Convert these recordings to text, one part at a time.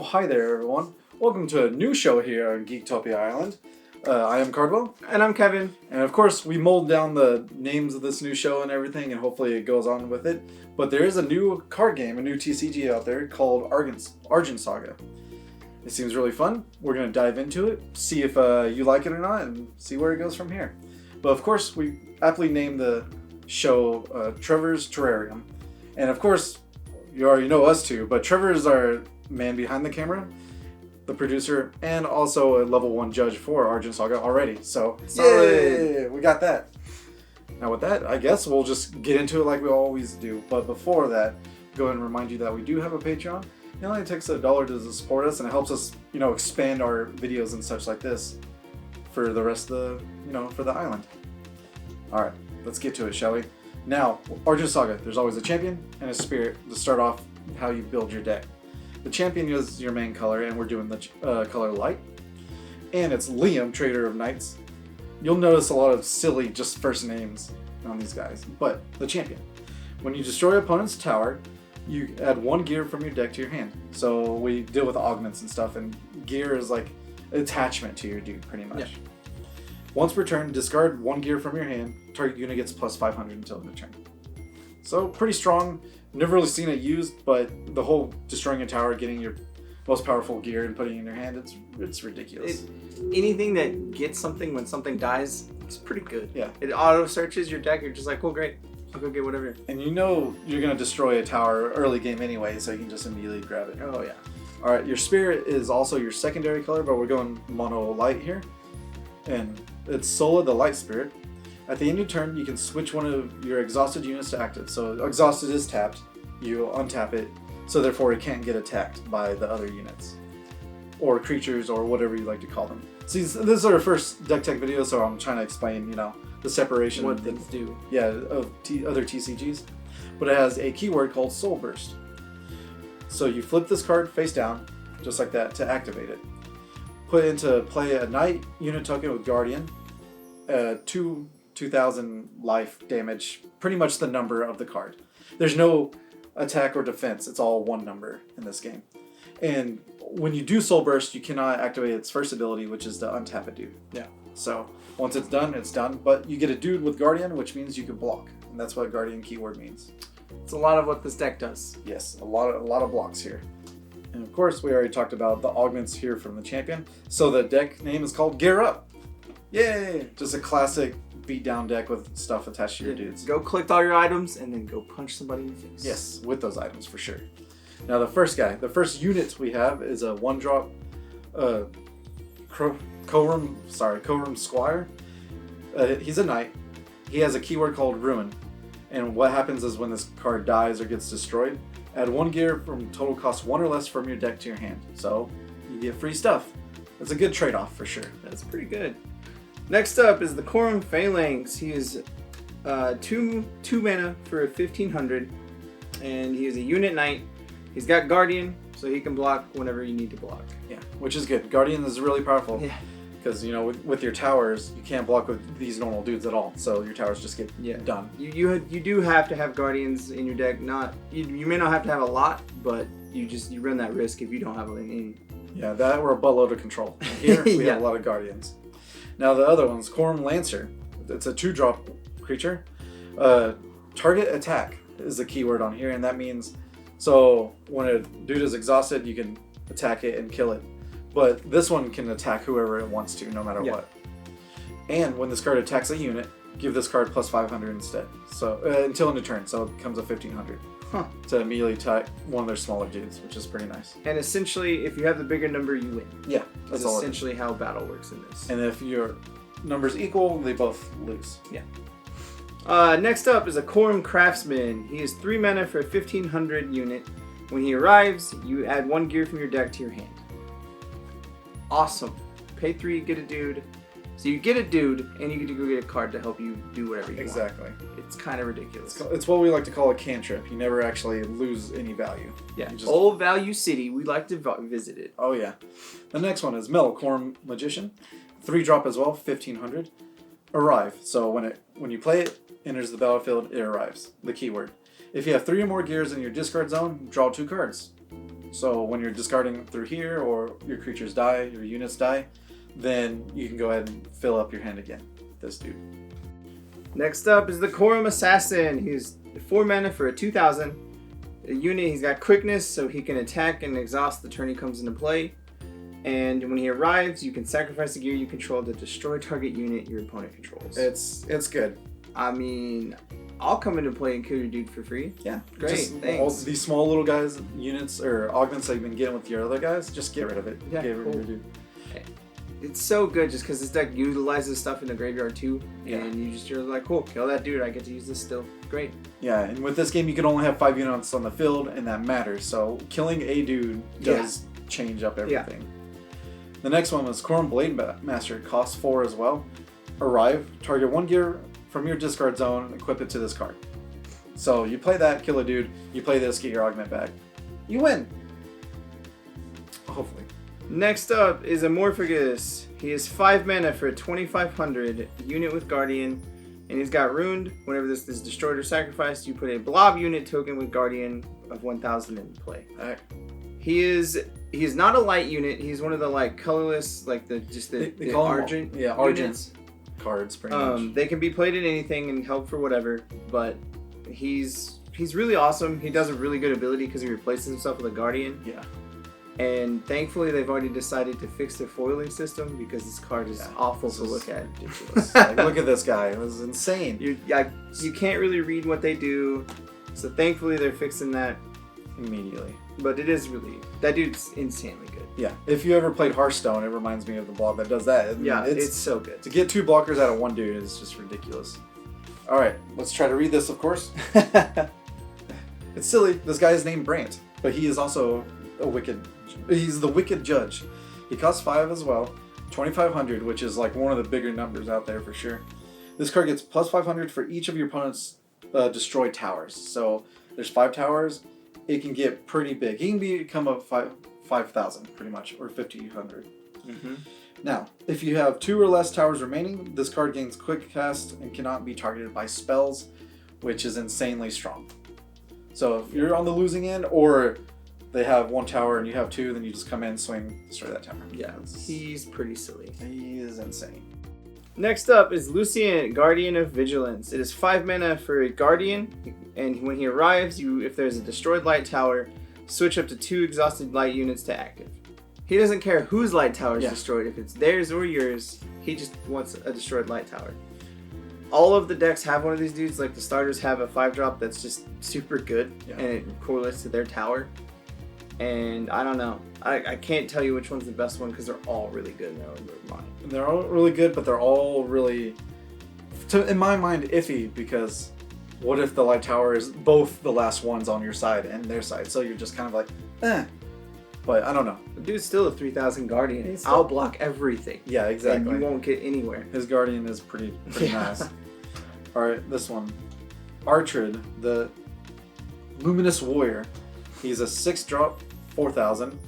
Oh, hi there, everyone. Welcome to a new show here on Geektopia Island. I am Cardwell. And I'm Kevin. And of course, we mold down the names of this new show and everything, and hopefully it goes on with it. But there is a new card game, a new TCG out there called Argent Saga. It seems really fun. We're going to dive into it, see if you like it or not, and see where it goes from here. But of course, we aptly named the show Trevor's Terrarium. And of course, you already know us two, but Trevor is our man behind the camera, the producer, and also a level 1 judge for Argent Saga already. So, yay! We got that. Now with that, I guess we'll just get into it like we always do. But before that, go ahead and remind you that we do have a Patreon. It only takes $1 to support us, and it helps us, expand our videos and such like this for the rest of the, for the island. All right, let's get to it, shall we? Now, Argent Saga, there's always a champion and a spirit to start off how you build your deck. The champion is your main color, and we're doing the color light. And it's Liam, Traitor of Knights. You'll notice a lot of silly just first names on these guys, but the champion. When you destroy opponent's tower, you add 1 gear from your deck to your hand. So we deal with augments and stuff, and gear is like attachment to your dude, pretty much. Yeah. Once per turn, discard 1 gear from your hand. Target unit gets plus 500 until the turn. So pretty strong. Never really seen it used, but the whole destroying a tower, getting your most powerful gear and putting it in your hand, it's ridiculous. Anything that gets something when something dies, it's pretty good. Yeah. It auto searches your deck. You're just like, well, great. I'll go get whatever. And you're going to destroy a tower early game anyway, so you can just immediately grab it. Oh, yeah. All right, your spirit is also your secondary color, but we're going mono light here. And it's Sola, the light spirit. At the end of your turn, you can switch one of your exhausted units to active. So exhausted is tapped. You untap it, so therefore it can't get attacked by the other units. Or creatures, or whatever you like to call them. See, this is our first deck tech video, so I'm trying to explain, the separation. What things do. Yeah, of other TCGs. But it has a keyword called Soul Burst. So you flip this card face down, just like that, to activate it. Put into play a Knight unit token with Guardian. 2,000 life damage, pretty much the number of the card. There's no attack or defense, it's all one number in this game. And when you do Soul Burst, you cannot activate its first ability, which is to untap a dude. Yeah. So once it's done, it's done. But you get a dude with Guardian, which means you can block. And that's what Guardian keyword means. It's a lot of what this deck does. Yes, a lot of blocks here. And of course, we already talked about the augments here from the champion. So the deck name is called Gear Up. Yay! Just a classic beat-down deck with stuff attached to your dudes. Go collect all your items and then go punch somebody in the face. Yes, with those items for sure. Now the first unit we have is a 1-drop Corum Squire. He's a knight. He has a keyword called Ruin. And what happens is when this card dies or gets destroyed, add 1 gear from total cost 1 or less from your deck to your hand. So you get free stuff. It's a good trade-off for sure. That's pretty good. Next up is the Corum Phalanx. He is 2 mana for 1,500, and he is a unit knight. He's got Guardian, so he can block whenever you need to block. Yeah, which is good. Guardian is really powerful. Yeah. Because, with your towers, you can't block with these normal dudes at all. So your towers just get done. You do have to have Guardians in your deck. You may not have to have a lot, but you run that risk if you don't have any. Yeah, that or a buttload of control. Here, we have a lot of Guardians. Now the other one's Corum Lancer. It's a 2-drop creature. Target attack is the keyword on here, and that means so when a dude is exhausted, you can attack it and kill it. But this one can attack whoever it wants to, no matter what. And when this card attacks a unit, give this card plus 500 instead. So until end of turn, so it becomes a 1,500 to immediately attack one of their smaller dudes, which is pretty nice. And essentially, if you have the bigger number, you win. Yeah, that's essentially how battle works in this. And if your numbers equal, they both lose. Yeah. Next up is a Corum Craftsman. He is 3 mana for a 1,500 unit. When he arrives, you add 1 gear from your deck to your hand. Awesome. Pay 3, get a dude. So you get a dude, and you get to go get a card to help you do whatever you want. Exactly. It's kind of ridiculous. It's what we like to call a cantrip. You never actually lose any value. Yeah. Old Value City. We like to visit it. Oh, yeah. The next one is Mel, Corum Magician. 3-drop as well, 1,500. Arrive. So when you play it, enters the battlefield, it arrives. The keyword. If you have 3 or more gears in your discard zone, draw 2 cards. So when you're discarding through here, or your creatures die, your units die, then you can go ahead and fill up your hand again. This dude. Next up is the Corum Assassin. He's 4 mana for a 2,000. A unit, he's got quickness, so he can attack and exhaust the turn he comes into play. And when he arrives, you can sacrifice the gear you control to destroy target unit your opponent controls. It's good. I mean, I'll come into play and kill your dude for free. Yeah, great. Thanks. All these small little guys, units or augments that you've been getting with your other guys, just get rid of it. Yeah, get rid of cool. your dude. It's so good just because this deck utilizes stuff in the graveyard too. Yeah. And you're like, cool, kill that dude. I get to use this still. Great. Yeah, and with this game, you can only have 5 units on the field, and that matters. So killing a dude does change up everything. The next one was Corum Blademaster, costs 4 as well. Arrive, target 1 gear from your discard zone, and equip it to this card. So you play that, kill a dude. You play this, get your augment back. You win. Hopefully. Next up is Amorphagus. He is 5 mana for a 2,500 unit with Guardian, and he's got Ruined. Whenever this is destroyed or sacrificed, you put a blob unit token with Guardian of 1,000 in play. Alright. He is not a light unit. He's one of the like colorless, like the call them Argent. Argent units. cards, pretty much. They can be played in anything and help for whatever, but he's really awesome. He does a really good ability because he replaces himself with a Guardian. Yeah. And thankfully, they've already decided to fix their foiling system because this card is awful to look at. Ridiculous. Like, look at this guy. It was insane. You can't really read what they do. So thankfully, they're fixing that Immediately. But it is really... That dude's insanely good. Yeah. If you ever played Hearthstone, it reminds me of the blob that does that. Yeah, it's so good. To get 2 blockers out of 1 dude is just ridiculous. Alright, let's try to read this, of course. It's silly. This guy is named Brant, but he is also a wicked... He's the wicked judge. He costs 5 as well. 2,500, which is like one of the bigger numbers out there for sure. This card gets plus 500 for each of your opponent's destroyed towers. So there's 5 towers. It can get pretty big. He can become a 5,000 pretty much, or 5,000. Mm-hmm. Now, if you have 2 or less towers remaining, this card gains quick cast and cannot be targeted by spells, which is insanely strong. So if you're on the losing end, or they have 1 tower and you have 2, then you just come in, swing, destroy that tower. Yeah, he's pretty silly. He is insane. Next up is Lucient, Guardian of Vigilance. It is 5 mana for a Guardian, and when he arrives, if there's a destroyed light tower, switch up to 2 exhausted light units to active. He doesn't care whose light tower is destroyed, if it's theirs or yours, he just wants a destroyed light tower. All of the decks have one of these dudes, like the starters have a 5-drop that's just super good, and it correlates to their tower. And I don't know. I can't tell you which one's the best one because they're all really good in their own mind. They're all really good, but they're all really, in my mind, iffy, because what if the light tower is both the last ones on your side and their side? So you're just kind of like, eh. But I don't know. The dude's still a 3,000 Guardian. I'll block everything. Yeah, exactly. And you won't get anywhere. His Guardian is pretty nice. Alright, this one. Artred, the Luminous Warrior. He's a 6-drop, 4,000.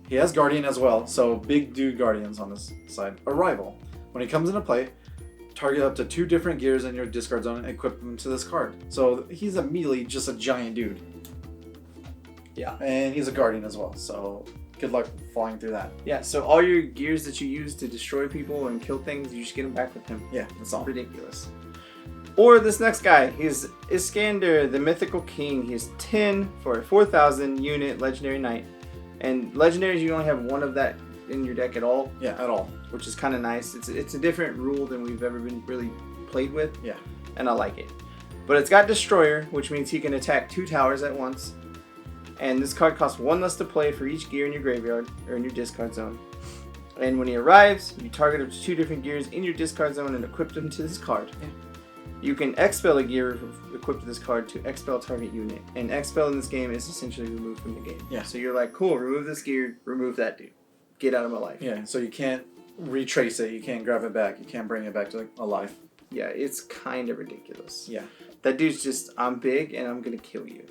He has Guardian as well, so big dude Guardians on this side. Arrival. When he comes into play, target up to 2 different gears in your discard zone and equip them to this card. So he's immediately just a giant dude. Yeah. And he's a Guardian as well, so good luck flying through that. Yeah, so all your gears that you use to destroy people and kill things, you just get them back with him. Yeah, that's all. Ridiculous. Or this next guy, he's Iskandar, the Mythical King. He's 10 for a 4,000 unit Legendary Knight. And Legendaries, you only have 1 of that in your deck at all. Yeah, at all. Which is kind of nice. It's a different rule than we've ever been really played with. Yeah. And I like it. But it's got Destroyer, which means he can attack 2 towers at once. And this card costs 1 less to play for each gear in your graveyard, or in your discard zone. And when he arrives, you target up to 2 different gears in your discard zone and equip them to this card. Yeah. You can expel a gear equipped to this card to expel target unit. And expel in this game is essentially removed from the game. Yeah. So you're like, cool, remove this gear, remove that dude. Get out of my life. Yeah, so you can't retrace it, you can't grab it back, you can't bring it back to life. Yeah, it's kind of ridiculous. Yeah. That dude's just, I'm big and I'm going to kill you.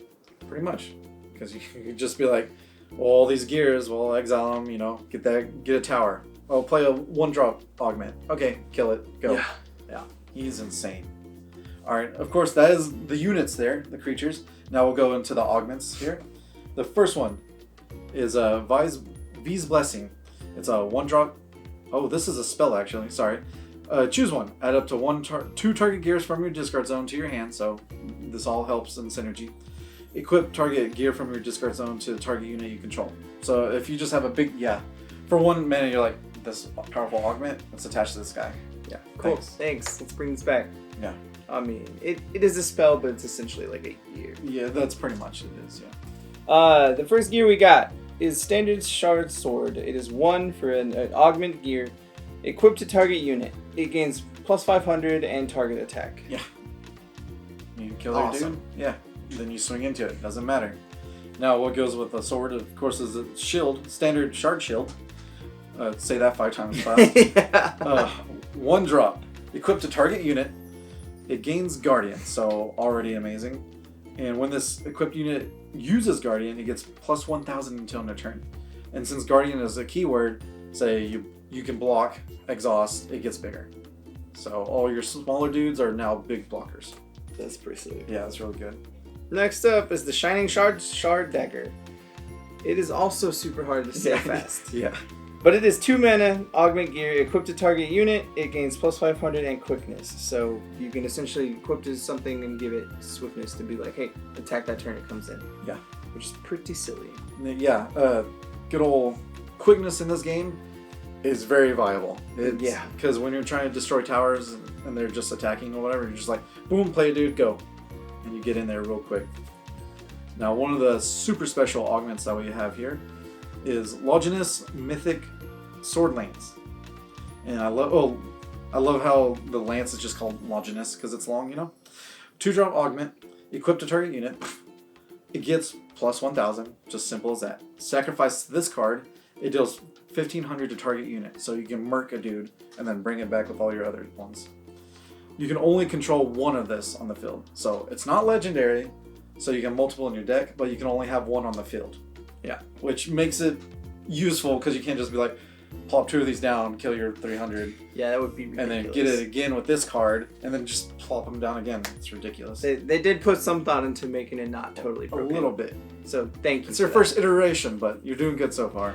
Pretty much. Because you could just be like, well, all these gears, well, exile them, get a tower. Oh, play a 1-drop augment. Okay, kill it, go. Yeah. He's insane. Alright, of course, that is the units there, the creatures. Now we'll go into the augments here. The first one, is Visvis Blessing. It's a 1-drop. Oh, this is a spell actually. Sorry. Choose one. Add up to 2 target gears from your discard zone to your hand. So this all helps in synergy. Equip target gear from your discard zone to the target unit you control. So if you just have a big, for 1 mana you're like, this powerful augment, let's attach to this guy. Yeah, cool. Thanks. Let's bring this back. Yeah. I mean, it is a spell, but it's essentially like a gear. Yeah, that's pretty much it is, yeah. The first gear we got is Standard Shardsword. It is 1 for an augment gear. Equipped to target unit. It gains plus 500 and target attack. Yeah. You kill their dude? Yeah. Then you swing into it. Doesn't matter. Now, what goes with the sword, of course, is a shield. Standard Shardshield. Say that 5 times fast. Yeah. 1 drop. Equipped to target unit. It gains Guardian, so already amazing. And when this equipped unit uses Guardian, it gets plus 1,000 until end of turn. And since Guardian is a keyword, say you can block, exhaust, it gets bigger. So all your smaller dudes are now big blockers. That's pretty sweet. Yeah, that's really good. Next up is the Shining Shardagger. It is also super hard to say fast. Yeah. But it is 2 mana, augment gear, equipped to target unit. It gains plus 500 and quickness. So you can essentially equip to something and give it swiftness to be like, hey, attack that turn it comes in. Yeah. Which is pretty silly. Yeah. Good old quickness in this game is very viable. Yeah. Because when you're trying to destroy towers and they're just attacking or whatever, you're just like, boom, play a dude, go. And you get in there real quick. Now, one of the super special augments that we have here is Longinus Mythic Sword Lance. And I love how the lance is just called Longinus because it's long, 2-drop augment, equipped to target unit. It gets plus 1,000, just simple as that. Sacrifice this card, it deals 1,500 to target unit, so you can murk a dude and then bring it back with all your other ones. You can only control 1 of this on the field. So it's not legendary, so you can multiple in your deck, but you can only have 1 on the field. Yeah, which makes it useful because you can't just be like, plop 2 of these down, kill your 300. Yeah, that would be ridiculous. And then get it again with this card, and then just plop them down again. It's ridiculous. They did put some thought into making it not totally broken. A little bit. So thank you. It's their first iteration, but you're doing good so far.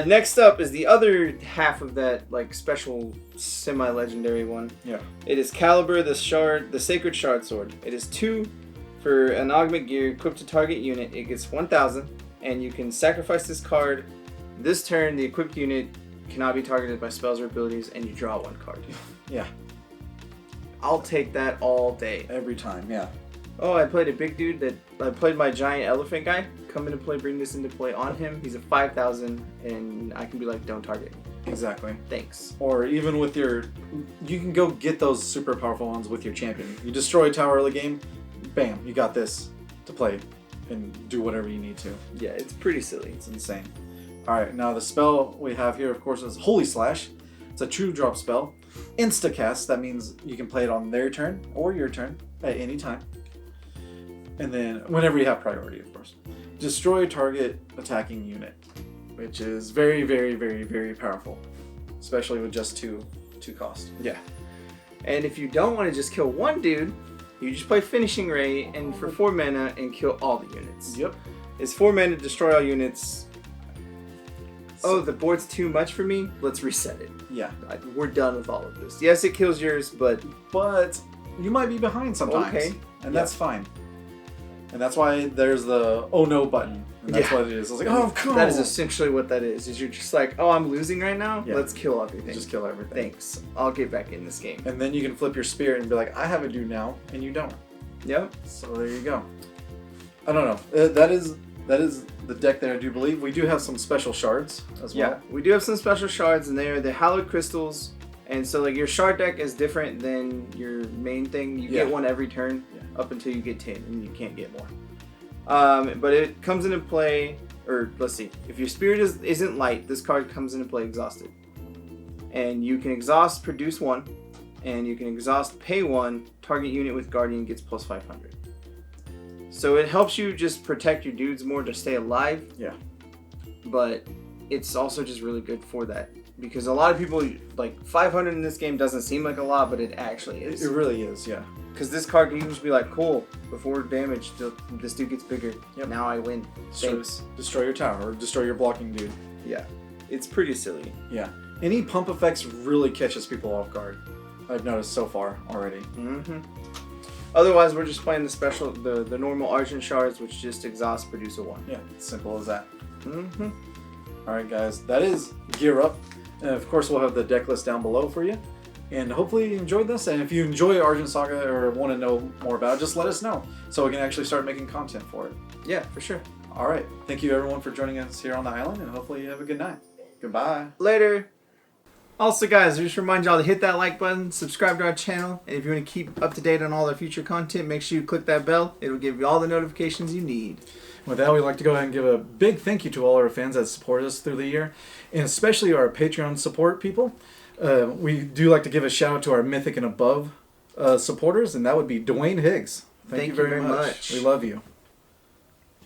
Next up is the other half of that like special semi-legendary one. Yeah. It is Kalibur, the Sacred Shard Sword. It is 2 for an augment gear equipped to target unit. It gets 1,000, and you can sacrifice this card. This turn, the equipped unit cannot be targeted by spells or abilities, and you draw 1 card. Yeah. I'll take that all day. Every time, yeah. Oh, I played a big dude I played my giant elephant guy. Come into play, bring this into play on him. He's a 5,000, and I can be like, don't target me. Exactly. Thanks. Or even with you can go get those super powerful ones with your champion. You destroy a tower early game, bam, you got this to play and do whatever you need to. Yeah, it's pretty silly. It's insane. Alright, now the spell we have here, of course, is Holy Slash. It's a 2-drop spell. Insta-cast, that means you can play it on their turn or your turn at any time. And then, whenever you have priority, of course. Destroy target attacking unit, which is very, very, very, very powerful. Especially with just 2 cost. Yeah. And if you don't want to just kill 1 dude, you just play Finishing Ray and for 4 mana and kill all the units. Yep. It's 4 mana to destroy all units. Oh, the board's too much for me? Let's reset it. Yeah. We're done with all of this. Yes, it kills yours, but you might be behind sometimes. Okay. And that's fine. And that's why there's the oh no button. And that's what it is. I was like, oh, cool. That is essentially what that is you're just like, oh, I'm losing right now? Yeah. Let's kill everything. Just kill everything. Thanks. I'll get back in this game. And then you can flip your spirit and be like, I have a dude now, and you don't. Yep. So there you go. I don't know. That is the deck that I do believe. We do have some special shards as well. Yeah, we do have some special shards, and they are the hallowed crystals. And so like your shard deck is different than your main thing. You get 1 every turn up until you get 10, and you can't get more. But it comes into play, or let's see, if your spirit isn't light, this card comes into play exhausted. And you can exhaust, produce 1, and you can exhaust, pay 1, target unit with Guardian gets plus 500. So it helps you just protect your dudes more to stay alive. Yeah. But it's also just really good for that. Because a lot of people, like 500 in this game doesn't seem like a lot, but it actually is. It really is, yeah. Because this card can just be like, cool, before damage, this dude gets bigger. Yep. Now I win. Thanks. Destroy your tower or destroy your blocking dude. Yeah. It's pretty silly. Yeah. Any pump effects really catches people off guard. I've noticed so far already. Mm-hmm. Otherwise, we're just playing the normal Argent Shards, which just exhaust, produce a 1. Yeah, simple as that. Mm-hmm. Alright guys, that is Gear Up. And of course we'll have the deck list down below for you. And hopefully you enjoyed this. And if you enjoy Argent Saga or want to know more about it, just let us know. So we can actually start making content for it. Yeah, for sure. Alright, thank you everyone for joining us here on the island. And hopefully you have a good night. Goodbye. Later. Also, guys, just remind y'all to hit that like button, subscribe to our channel, and if you want to keep up to date on all our future content, make sure you click that bell. It'll give you all the notifications you need. With that, we'd like to go ahead and give a big thank you to all our fans that support us through the year, and especially our Patreon support people. We do like to give a shout out to our Mythic and above supporters, and that would be Dwayne Higgs. Thank you very much. We love you.